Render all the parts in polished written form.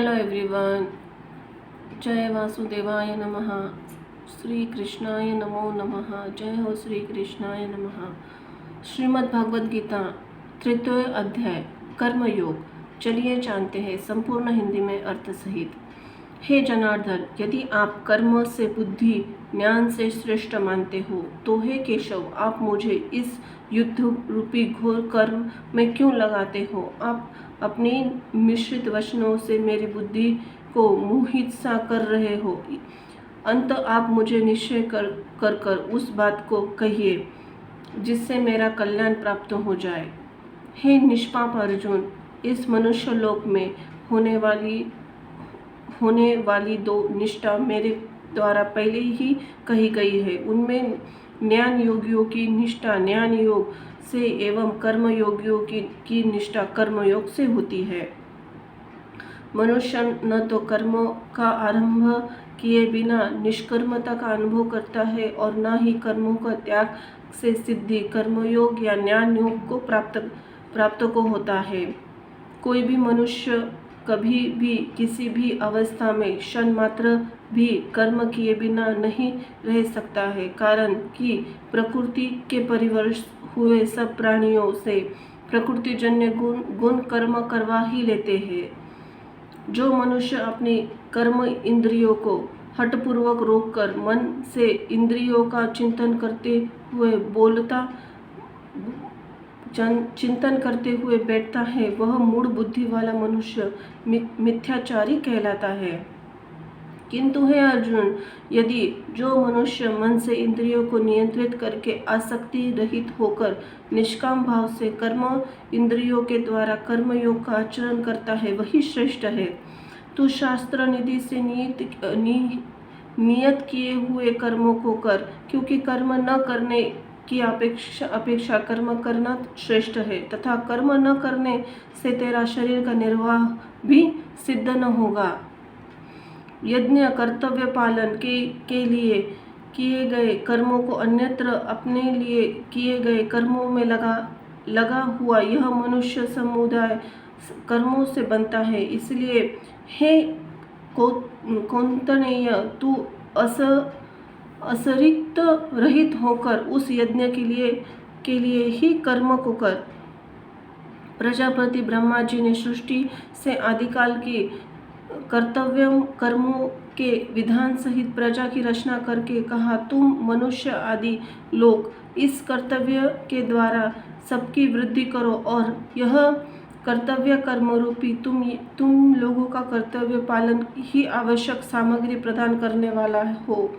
Hello everyone, जय वासुदेवाय नमः, श्री कृष्णाय नमो नमः। जय हो श्री कृष्णाय नमः। श्रीमद् भागवत गीता तृतीय अध्याय कर्मयोग। चलिए जानते हैं संपूर्ण हिंदी में अर्थ सहित। हे जनार्दन, यदि आप कर्म से बुद्धि ज्ञान से श्रेष्ठ मानते हो तो हे केशव, आप मुझे इस युद्ध रूपी घोर कर्म में क्यों लगाते हो? आप अपनी मिश्रित वचनों से मेरी बुद्धि को मोहित सा कर रहे हो। अंत आप मुझे निश्चय कर उस बात को कहिए जिससे मेरा कल्याण प्राप्त हो जाए। हे निष्पाप अर्जुन, इस मनुष्य लोक में होने वाली दो निष्ठा मेरे द्वारा पहले ही कही गई है। उनमें ज्ञान योगियों की निष्ठा ज्ञान योग से एवं कर्म योगियों की निष्ठा कर्मयोग से होती है। मनुष्य न तो कर्मों का आरंभ किए बिना निष्कर्मता का अनुभव करता है और न ही कर्मों का त्याग से सिद्धि कर्मयोग या ज्ञान योग को प्राप्त को होता है। कोई भी मनुष्य कभी भी किसी भी अवस्था में क्षण मात्र भी कर्म किए बिना नहीं रह सकता है, कारण कि प्रकृति के परिवश हुए सब प्राणियों से प्रकृतिजन्य गुण कर्म करवा ही लेते हैं। जो मनुष्य अपनी कर्म इंद्रियों को हठपूर्वक रोककर मन से इंद्रियों का चिंतन करते हुए बैठता है, वह मूढ़ बुद्धि वाला मनुष्य मिथ्याचारी कहलाता है। किंतु हे अर्जुन, यदि जो मनुष्य मन से इंद्रियों को नियंत्रित करके आसक्ति रहित होकर निष्काम भाव से कर्म इंद्रियों के द्वारा कर्मयोग का आचरण करता है, वही श्रेष्ठ है। तू शास्त्र निधि से नियत किए हुए कर्मों को कर, क्योंकि कर्म न करने की अपेक्षा कर्म करना श्रेष्ठ है, तथा कर्म न करने से तेरा शरीर का निर्वाह भी सिद्ध न होगा। यज्ञ कर्तव्य पालन के लिए किए गए कर्मों को अन्यत्र अपने लिए किए गए कर्मों में लगा हुआ यह मनुष्य समुदाय कर्मों से बनता है। इसलिए हे कौन्तेय, तू असरिक्त रहित होकर उस यज्ञ के लिए ही कर्म को कर। प्रजापति ब्रह्मा जी ने सृष्टि से आदिकाल की कर्तव्य कर्मों के विधान सहित प्रजा की रचना करके कहा, तुम मनुष्य आदि लोग इस कर्तव्य के द्वारा सबकी वृद्धि करो और यह कर्तव्य कर्म रूपी तुम लोगों का कर्तव्य पालन ही आवश्यक सामग्री प्रदान करने वाला हो।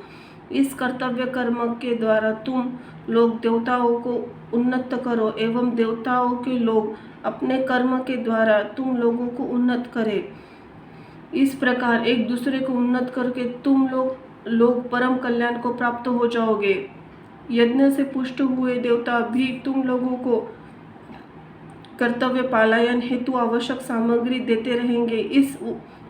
इस कर्तव्य कर्म के द्वारा तुम लोग देवताओं को उन्नत करो एवं देवताओं के लोग अपने कर्म के द्वारा तुम लोगों को उन्नत करें। इस प्रकार एक दूसरे को उन्नत करके तुम लोग परम कल्याण को प्राप्त हो जाओगे। यज्ञ से पुष्ट हुए देवता भी तुम लोगों को कर्तव्य पालन हेतु आवश्यक सामग्री देते रहेंगे। इस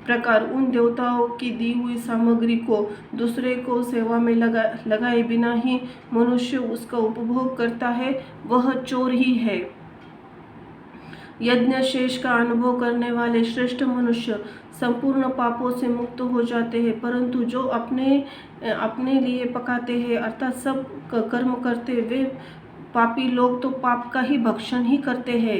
प्रकार उन देवताओं की दी हुई सामग्री को दूसरे को सेवा में लगाए बिना ही मनुष्य उसका उपभोग करता है, वह चोर ही है। यज्ञ शेष का अनुभव करने वाले श्रेष्ठ मनुष्य संपूर्ण पापों से मुक्त हो जाते हैं, परंतु जो अपने लिए पकाते हैं अर्थात सब कर्म करते वे पापी लोग तो पाप का ही भक्षण ही करते हैं।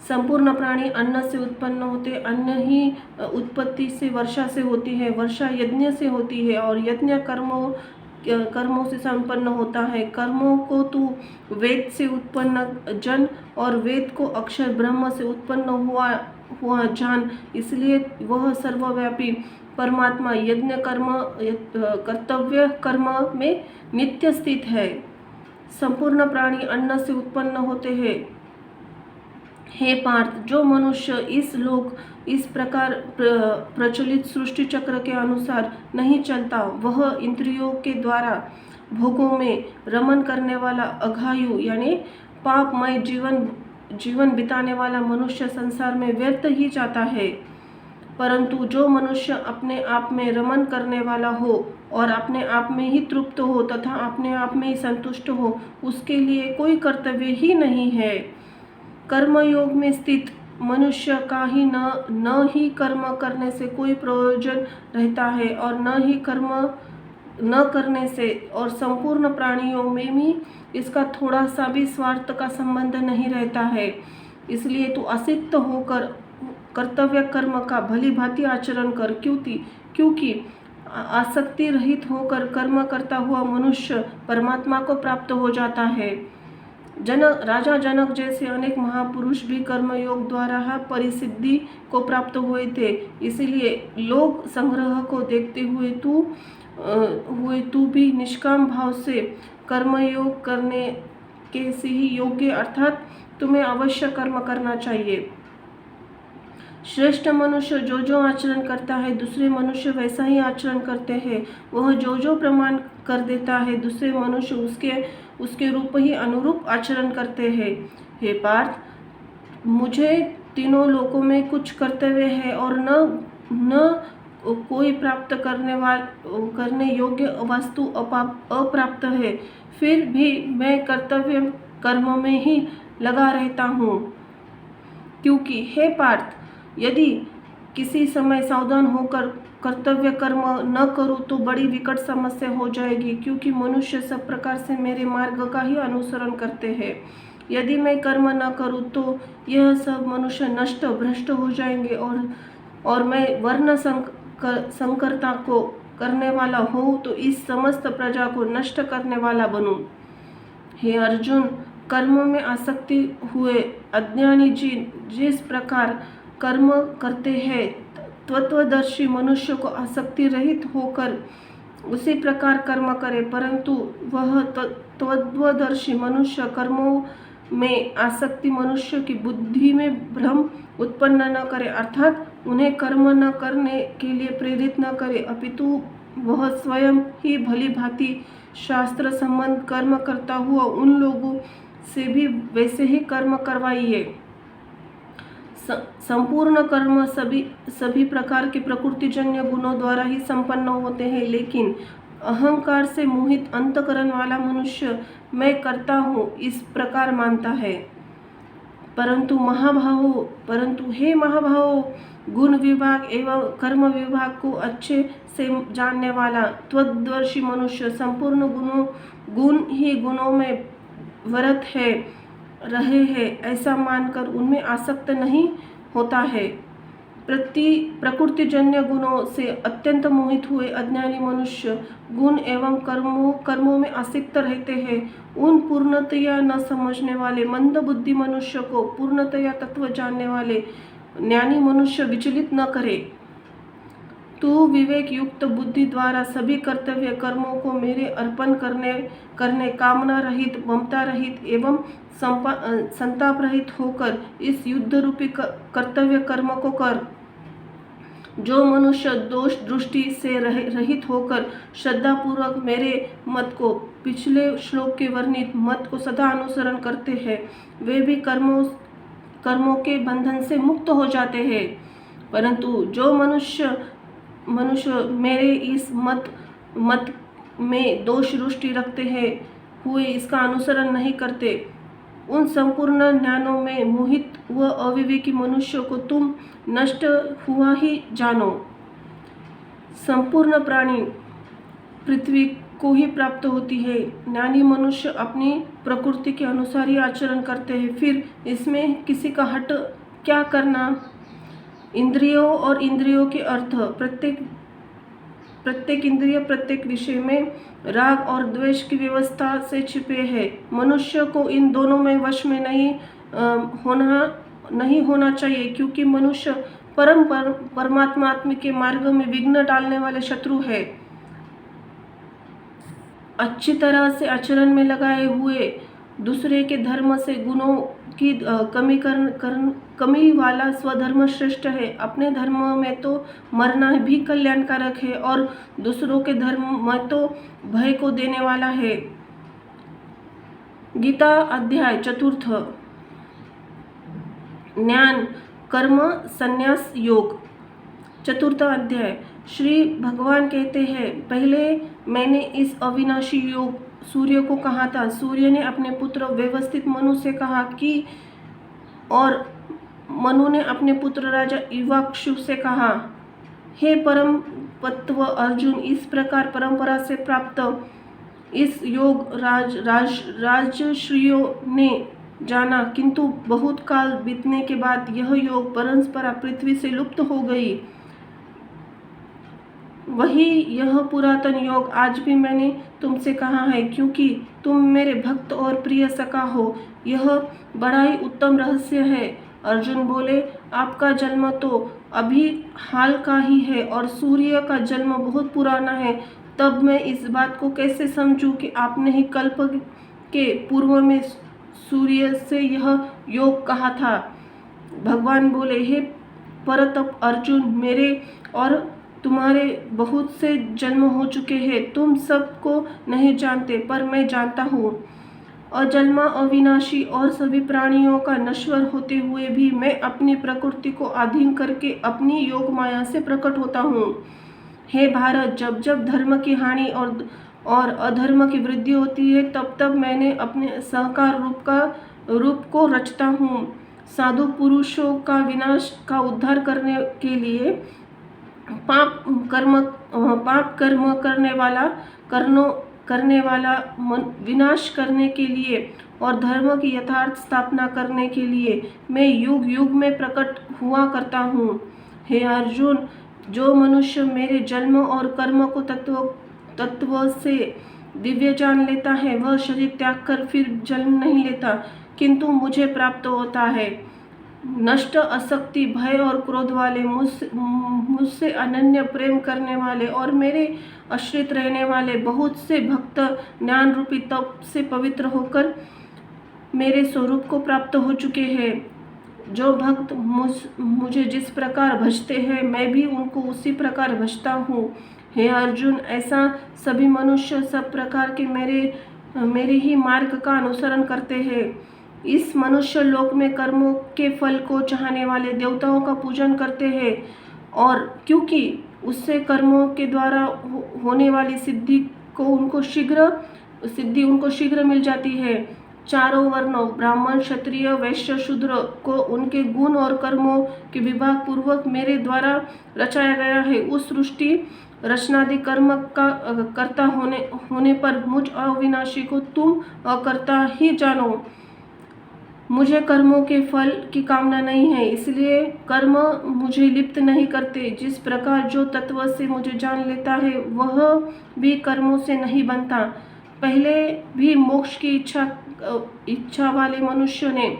संपूर्ण प्राणी अन्न से उत्पन्न होते, अन्न ही उत्पत्ति से वर्षा से होती है, वर्षा यज्ञ से होती है और यज्ञ कर्मों से संपन्न होता है। कर्मों को तू वेद से उत्पन्न जन और वेद को अक्षर ब्रह्म से उत्पन्न हुआ जान। इसलिए वह सर्वव्यापी परमात्मा यज्ञ कर्तव्य कर्म में नित्य स्थित है। संपूर्ण प्राणी अन्न से उत्पन्न होते हैं। हे पार्थ, जो मनुष्य इस प्रकार प्रचलित सृष्टि चक्र के अनुसार नहीं चलता, वह इंद्रियों के द्वारा भोगों में रमन करने वाला अघायु यानी पापमय जीवन बिताने वाला मनुष्य संसार में व्यर्थ ही जाता है। परंतु जो मनुष्य अपने आप में रमन करने वाला हो और अपने आप में ही तृप्त हो तथा अपने आप में ही संतुष्ट हो, उसके लिए कोई कर्तव्य ही नहीं है। कर्मयोग में स्थित मनुष्य का ही न ही कर्म करने से कोई प्रयोजन रहता है और न ही कर्म न करने से और संपूर्ण प्राणियों में भी इसका थोड़ा सा भी स्वार्थ का संबंध नहीं रहता है। इसलिए तू आसक्त होकर कर्तव्य कर्म का भली भांति आचरण कर, क्योंकि आसक्ति रहित होकर कर्म करता हुआ मनुष्य परमात्मा को प्राप्त हो जाता है। राजा जनक जैसे अनेक महापुरुष भी कर्मयोग द्वारा परिसिद्धि को प्राप्त हुए थे। इसलिए लोक संग्रह को देखते हुए तू भी निष्काम भाव से कर्मयोग करने के से ही योग्य, अर्थात तुम्हें अवश्य कर्म करना चाहिए। श्रेष्ठ मनुष्य जो जो आचरण करता है दूसरे मनुष्य वैसा ही आचरण करते हैं। वह जो जो प्रमाण कर देता है दूसरे मनुष्य उसके रूप ही अनुरूप आचरण करते हैं। हे पार्थ, मुझे तीनों लोकों में कुछ कर्तव्य है और न कोई प्राप्त करने योग्य वस्तु अप्राप्त है, फिर भी मैं कर्तव्य कर्म में ही लगा रहता हूँ। क्योंकि हे पार्थ, यदि किसी समय सावधान होकर कर्तव्य कर्म न करूँ तो बड़ी विकट समस्या हो जाएगी, क्योंकि मनुष्य सब प्रकार से मेरे मार्ग का ही अनुसरण करते हैं। यदि मैं कर्म न करूँ तो यह सब मनुष्य नष्ट भ्रष्ट हो जाएंगे और मैं वर्ण संकरता को करने वाला हूँ तो इस समस्त प्रजा को नष्ट करने वाला बनूं। हे अर्जुन, कर्म में आसक्ति हुए अज्ञानी जिस प्रकार कर्म करते हैं, तत्वदर्शी मनुष्य को आसक्ति रहित होकर उसी प्रकार कर्म करे, परंतु वह तत्वदर्शी मनुष्य कर्मों में आसक्ति मनुष्य की बुद्धि में भ्रम उत्पन्न न करे, अर्थात उन्हें कर्म न करने के लिए प्रेरित न करे, अपितु वह स्वयं ही भली भांति शास्त्र संबंध कर्म करता हुआ उन लोगों से भी वैसे ही कर्म करवाइए। संपूर्ण कर्म सभी प्रकार के प्रकृतिजन्य गुणों द्वारा ही संपन्न होते हैं, लेकिन अहंकार से मोहित अंतकरण वाला मनुष्य मैं करता हूँ इस प्रकार मानता है। परंतु हे महाभावों, गुण विभाग एवं कर्म विभाग को अच्छे से जानने वाला त्वदर्शी मनुष्य संपूर्ण गुण ही गुणों में वरत है रहे हैं ऐसा मानकर उनमें आसक्त नहीं होता है। प्रकृतिजन्य गुणों से अत्यंत मोहित हुए अज्ञानी मनुष्य गुण एवं कर्मों में आसक्त रहते हैं। उन पूर्णतया न समझने वाले मंद बुद्धि मनुष्य को पूर्णतया तत्व जानने वाले ज्ञानी मनुष्य विचलित न करे। तू विवेक युक्त बुद्धि द्वारा सभी कर्तव्य कर्मों को मेरे अर्पण करने कामना रहित, ममता रहित एवं संताप रहित होकर इस युद्ध रूपी कर्तव्य कर्म को कर। जो मनुष्य दोष दृष्टि से रहित होकर श्रद्धापूर्वक मेरे मत को, पिछले श्लोक के वर्णित मत को सदा अनुसरण करते हैं, वे भी कर्मों के बंधन से मुक्त हो जाते हैं। परंतु जो मनुष्य मेरे इस मत में दोष दृष्टि रखते हैं हुए इसका अनुसरण नहीं करते, उन संपूर्ण ज्ञानों में मोहित व अविवेकी मनुष्य को तुम नष्ट हुआ ही जानो। संपूर्ण प्राणी पृथ्वी को ही प्राप्त होती है। ज्ञानी मनुष्य अपनी प्रकृति के अनुसार ही आचरण करते हैं, फिर इसमें किसी का हट क्या करना। इंद्रियों और इंद्रियों के अर्थ प्रत्येक इंद्रिय प्रत्येक विषय में राग और द्वेष की व्यवस्था से छिपे हैं। मनुष्य को इन दोनों में वश में नहीं होना चाहिए, क्योंकि मनुष्य परमात्मा के मार्ग में विघ्न डालने वाले शत्रु है। अच्छी तरह से आचरण में लगाए हुए दूसरे के धर्म से गुणों की कमी वाला स्वधर्म श्रेष्ठ है। अपने धर्म में तो मरना भी कल्याणकारक है और दूसरों के धर्म में तो भय को देने वाला है। गीता अध्याय 4 ज्ञान कर्म संन्यास योग। 4 अध्याय। श्री भगवान कहते हैं, पहले मैंने इस अविनाशी योग सूर्य को कहा था। सूर्य ने अपने पुत्र व्यवस्थित मनु से कहा कि और मनु ने अपने पुत्र राजा इवाक्षु से कहा, हे परम पत्व अर्जुन, इस प्रकार परंपरा से प्राप्त इस योग राजश्रियों ने जाना, किंतु बहुत काल बीतने के बाद यह योग परंपरा पृथ्वी से लुप्त हो गई। वही यह पुरातन योग आज भी मैंने तुमसे कहा है, क्योंकि तुम मेरे भक्त और प्रिय सखा हो। यह बड़ा ही उत्तम रहस्य है। अर्जुन बोले, आपका जन्म तो अभी हाल का ही है और सूर्य का जन्म बहुत पुराना है, तब मैं इस बात को कैसे समझूं कि आपने ही कल्प के पूर्व में सूर्य से यह योग कहा था। भगवान बोले, हे परतप अर्जुन, मेरे और तुम्हारे बहुत से जन्म हो चुके हैं, तुम सबको नहीं जानते, पर मैं जानता हूँ। अजन्मा, अविनाशी और सभी प्राणियों का नश्वर होते हुए भी मैं अपनी प्रकृति को अधीन करके अपनी योग माया से प्रकट होता हूँ। हे भारत, जब जब धर्म की हानि और अधर्म की वृद्धि होती है, तब तब मैंने अपने सहकार रूप को रचता हूँ। साधु पुरुषों का विनाश का उद्धार करने के लिए, पाप कर्म करने वाला विनाश करने के लिए और धर्म की यथार्थ स्थापना करने के लिए मैं युग युग में प्रकट हुआ करता हूँ। हे अर्जुन, जो मनुष्य मेरे जन्म और कर्म को तत्व से दिव्य जान लेता है, वह शरीर त्याग कर फिर जन्म नहीं लेता, किंतु मुझे प्राप्त होता है। नष्ट, असक्ति, भय और क्रोध वाले, मुझसे अनन्य प्रेम करने वाले और मेरे आश्रित रहने वाले बहुत से भक्त ज्ञान रूपी तप से पवित्र होकर मेरे स्वरूप को प्राप्त हो चुके हैं। जो भक्त मुझे जिस प्रकार भजते हैं, मैं भी उनको उसी प्रकार भजता हूँ। हे अर्जुन, ऐसा सभी मनुष्य सब प्रकार के मेरे ही मार्ग का अनुसरण करते हैं। इस मनुष्य लोक में कर्मों के फल को चाहने वाले देवताओं का पूजन करते हैं, और क्योंकि उससे कर्मों के द्वारा होने वाली सिद्धि उनको शीघ्र मिल जाती है। चारों वर्णों ब्राह्मण, क्षत्रिय, वैश्य, शूद्र को उनके गुण और कर्मों के विभाग पूर्वक मेरे द्वारा रचाया गया है। उस सृष्टि रचनादि कर्म का कर्ता होने पर मुझ अविनाशी को तुम अकर्ता ही जानो। मुझे कर्मों के फल की कामना नहीं है, इसलिए कर्म मुझे लिप्त नहीं करते। जिस प्रकार जो तत्व से मुझे जान लेता है, वह भी कर्मों से नहीं बनता। पहले भी मोक्ष की इच्छा वाले मनुष्य ने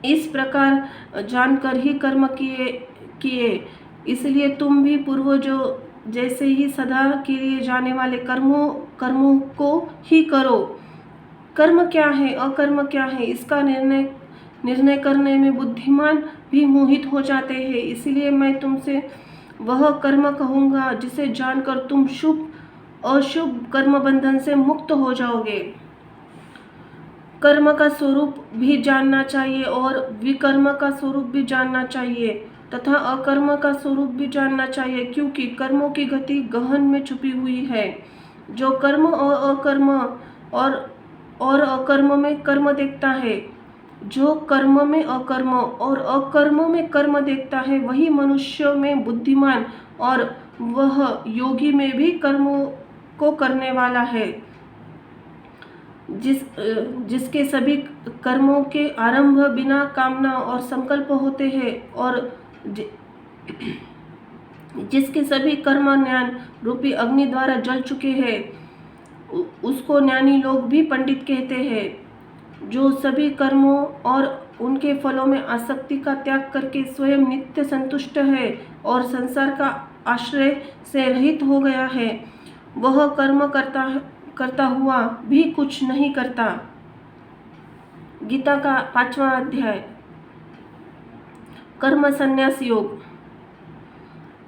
इस प्रकार जानकर ही कर्म किए। इसलिए तुम भी पूर्वजों जैसे ही सदा के लिए जाने वाले कर्मों को ही करो। कर्म क्या है, अकर्म क्या है, इसका निर्णय करने में बुद्धिमान भी मोहित हो जाते हैं। इसलिए मैं तुमसे वह कर्म कहूँगा जिसे जानकर तुम शुभ अशुभ कर्म बंधन से मुक्त हो जाओगे। कर्म का स्वरूप भी जानना चाहिए और विकर्म का स्वरूप भी जानना चाहिए तथा अकर्म का स्वरूप भी जानना चाहिए, क्योंकि कर्मों की गति गहन में छुपी हुई है। जो कर्म और अकर्म में कर्म देखता है, जो कर्म में अकर्म और अकर्म में कर्म देखता है, वही मनुष्य में बुद्धिमान और वह योगी में भी कर्मों को करने वाला है। जिसके सभी कर्मों के आरंभ बिना कामना और संकल्प होते हैं और जिसके सभी कर्म ज्ञान रूपी अग्नि द्वारा जल चुके हैं, उसको ज्ञानी लोग भी पंडित कहते हैं। जो सभी कर्मों और उनके फलों में आसक्ति का त्याग करके स्वयं नित्य संतुष्ट है और संसार का आश्रय से रहित हो गया है, वह कर्म करता हुआ भी कुछ नहीं करता। गीता का 5वां अध्याय, कर्म संन्यास योग।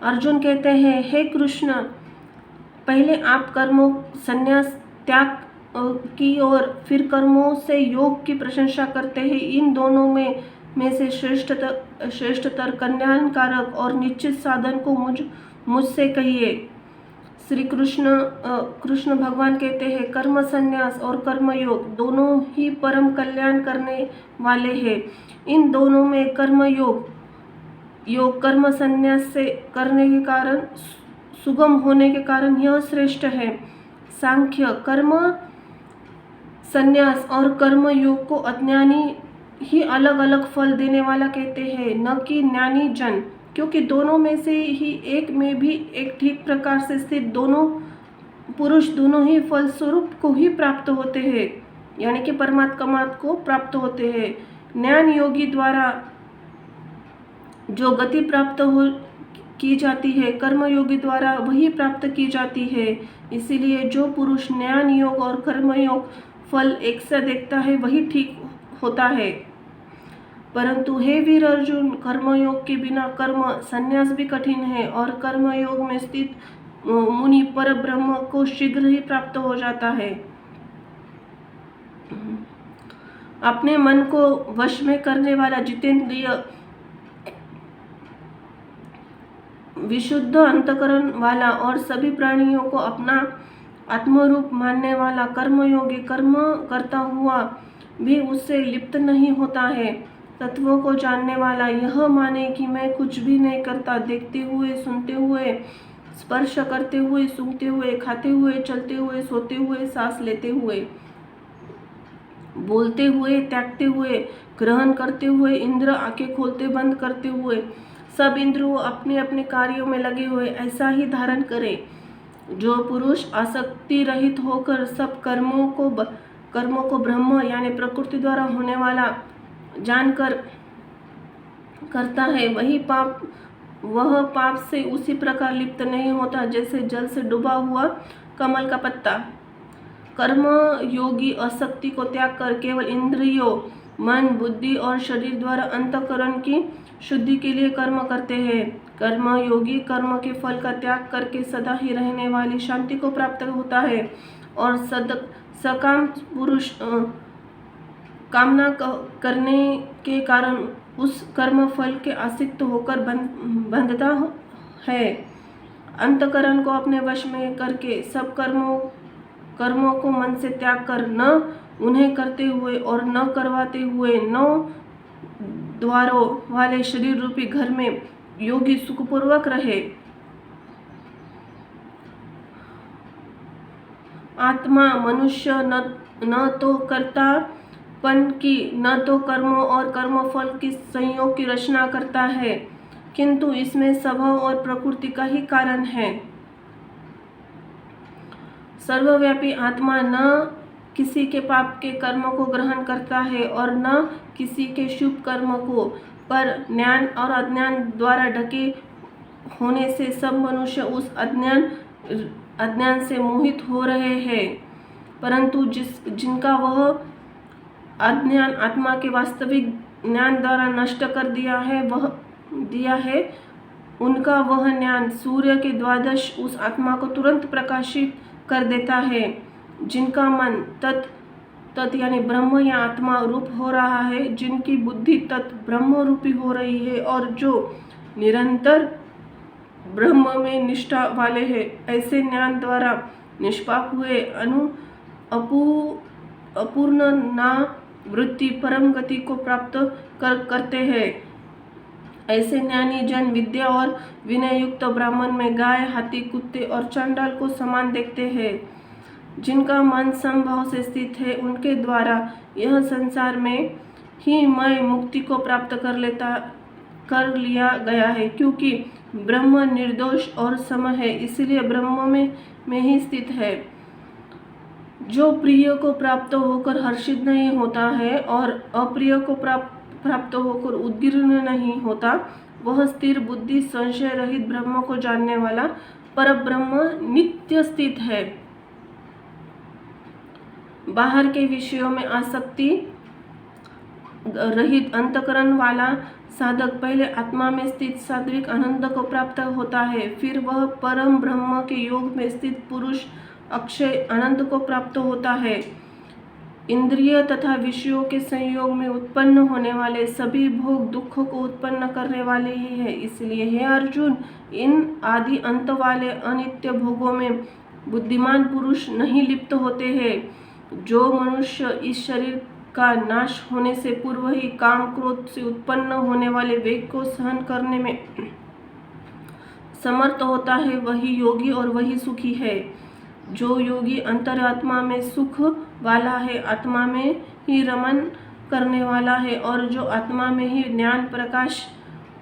अर्जुन कहते हैं, हे कृष्ण, पहले आप कर्मों संन्यास त्याग की और फिर कर्मों से योग की प्रशंसा करते हैं। इन दोनों में से श्रेष्ठतर कल्याणकारक और निश्चित साधन को मुझसे कहिए। श्री कृष्ण भगवान कहते हैं कर्म संन्यास और कर्म योग दोनों ही परम कल्याण करने वाले हैं। इन दोनों में कर्म योग कर्म संन्यास से करने के कारण सुगम होने के कारण यह श्रेष्ठ है। सांख्य कर्म संन्यास और कर्म योग को अज्ञानी ही अलग अलग फल देने वाला कहते हैं, न कि ज्ञानी जन, क्योंकि दोनों में से ही एक में भी एक ठीक प्रकार से स्थित दोनों पुरुष दोनों ही फल स्वरूप को ही प्राप्त होते हैं, यानी कि परमात्मा को प्राप्त होते हैं। ज्ञान योगी द्वारा जो गति प्राप्त की जाती है, कर्म योगी द्वारा वही प्राप्त की जाती है। इसीलिए जो पुरुष ज्ञान योग और कर्म योग फल एक से देखता है वही ठीक होता है। परंतु हे वीर अर्जुन, कर्मयोग के बिना कर्म संन्यास भी कठिन है और कर्मयोग में स्थित मुनि पर ब्रह्म को शीघ्र ही प्राप्त हो जाता है। अपने मन को वश में करने वाला जितेंद्रिय विशुद्ध अंतकरण वाला और सभी प्राणियों को अपना आत्मरूप मानने वाला कर्मयोगी कर्म करता हुआ भी उससे लिप्त नहीं होता है। तत्वों को जानने वाला यह माने कि मैं कुछ भी नहीं करता, देखते हुए, सुनते हुए, स्पर्श करते हुए, सूंघते हुए, खाते हुए, चलते हुए, सोते हुए, सांस लेते हुए, बोलते हुए, त्यागते हुए, ग्रहण करते हुए, इंद्र आंखें खोलते बंद करते हुए, सब इंद्रियों अपने अपने कार्यों में लगे हुए ऐसा ही धारण करे। जो पुरुष आसक्ति रहित होकर सब कर्मों को ब्रह्म यानी प्रकृति द्वारा होने वाला जानकर करता है, वह पाप से उसी प्रकार लिप्त नहीं होता जैसे जल से डूबा हुआ कमल का पत्ता। कर्म योगी आसक्ति को त्याग कर केवल इंद्रियों, मन, बुद्धि और शरीर द्वारा अंतःकरण की शुद्धि के लिए कर्म करते हैं। कर्म योगी कर्म के फल का त्याग करके सदा ही रहने वाली शांति को प्राप्त होता है और सकाम पुरुष कामना करने के कारण उस कर्म फल के आसक्त होकर बंधता है। अंतकरण को अपने वश में करके सब कर्मों को मन से त्याग कर न उन्हें करते हुए और न करवाते हुए 9 द्वारों वाले शरीर रूपी घर में योगी सुखपूर्वक रहे। आत्मा मनुष्य न तो कर्तापन की, न तो कर्मों और कर्मफल की संयोग की रचना करता है, किंतु इसमें स्वभाव और प्रकृति का ही कारण है। सर्वव्यापी आत्मा न किसी के पाप के कर्म को ग्रहण करता है और न किसी के शुभ कर्म को, पर ज्ञान और अज्ञान द्वारा ढके होने से सब मनुष्य उस अज्ञान से मोहित हो रहे हैं। परंतु जिनका वह अज्ञान आत्मा के वास्तविक ज्ञान द्वारा नष्ट कर दिया है, उनका वह ज्ञान सूर्य के द्वादश उस आत्मा को तुरंत प्रकाशित कर देता है। जिनका मन तत् यानी ब्रह्म या आत्मा रूप हो रहा है, जिनकी बुद्धि तत् ब्रह्म रूपी हो रही है और जो निरंतर ब्रह्म में निष्ठा वाले हैं, ऐसे ज्ञान द्वारा निष्पाप हुए अपूर्ण वृत्ति परम गति को प्राप्त करते हैं। ऐसे ज्ञानी जन विद्या और विनय युक्त ब्राह्मण में गाय, हाथी, कुत्ते और चंडाल को समान देखते हैं। जिनका मन समभाव से स्थित है, उनके द्वारा यह संसार में ही मैं मुक्ति को प्राप्त कर लिया गया है, क्योंकि ब्रह्म निर्दोष और सम है, इसलिए ब्रह्म में ही स्थित है। जो प्रिय को प्राप्त होकर हर्षित नहीं होता है और अप्रिय को प्राप्त होकर उद्गिर्ण नहीं होता, वह स्थिर बुद्धि संशय रहित ब्रह्म को जानने वाला परब्रह्म नित्य स्थित है। बाहर के विषयों में आसक्ति रहित अंतकरण वाला साधक पहले आत्मा में स्थित सात्विक आनंद को प्राप्त होता है, फिर वह परम ब्रह्म के योग में स्थित पुरुष अक्षय आनंद को प्राप्त होता है। इंद्रिय तथा विषयों के संयोग में उत्पन्न होने वाले सभी भोग दुखों को उत्पन्न करने वाले ही है। इसलिए हे अर्जुन, इन आदि अंत वाले अनित्य भोगों में बुद्धिमान पुरुष नहीं लिप्त होते हैं। जो मनुष्य इस शरीर का नाश होने से पूर्व ही काम क्रोध से उत्पन्न होने वाले वेग को सहन करने में समर्थ होता है, वही योगी और वही सुखी है। जो योगी अंतरात्मा में सुख वाला है, आत्मा में ही रमन करने वाला है, और जो आत्मा में ही ज्ञान प्रकाश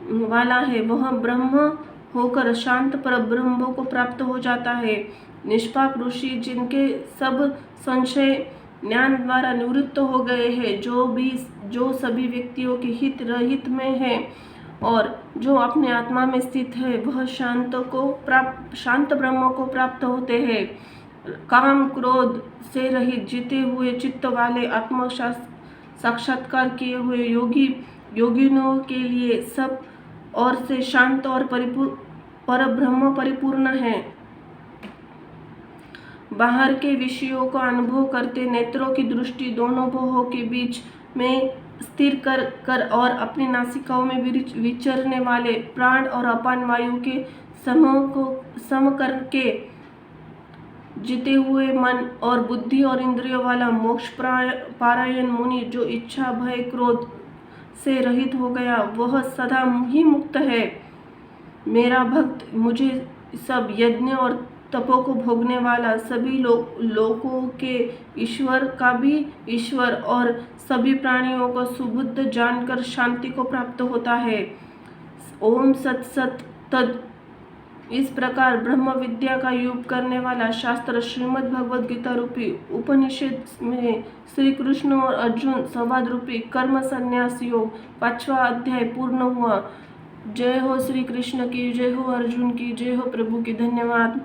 वाला है, वह ब्रह्म होकर शांत पर ब्रह्म को प्राप्त हो जाता है। निष्पाप ऋषि जिनके सब संशय ज्ञान द्वारा निवृत्त हो गए हैं, जो सभी व्यक्तियों के हित रहित में है और जो अपने आत्मा में स्थित है, वह शांत ब्रह्म को प्राप्त होते हैं। काम क्रोध से रहित जीते हुए चित्त वाले आत्म साक्षात्कार किए हुए योगिनों के लिए सब और से शांत और परब्रह्म परिपूर्ण है। बाहर के विषयों का अनुभव करते नेत्रों की दृष्टि दोनों भवों के बीच में स्थिर कर और अपनी नासिकाओं में विचरने वाले प्राण और अपान वायु के सम करके जीते हुए मन और बुद्धि और इंद्रियों वाला मोक्ष पारायण मुनि, जो इच्छा भय क्रोध से रहित हो गया, वह सदा ही मुक्त है। मेरा भक्त मुझे सब यज्ञ और तपों को भोगने वाला, सभी लोकों के ईश्वर का भी ईश्वर और सभी प्राणियों को सुबुद्ध जानकर शांति को प्राप्त होता है। ओम सत सत तद। इस प्रकार ब्रह्म विद्या का योग करने वाला शास्त्र श्रीमद् भगवद गीता रूपी उपनिषद में श्री कृष्ण और अर्जुन संवाद रूपी कर्म संन्यास योग 5वां अध्याय पूर्ण हुआ। जय हो श्री कृष्ण की, जय हो अर्जुन की, जय हो प्रभु की। धन्यवाद।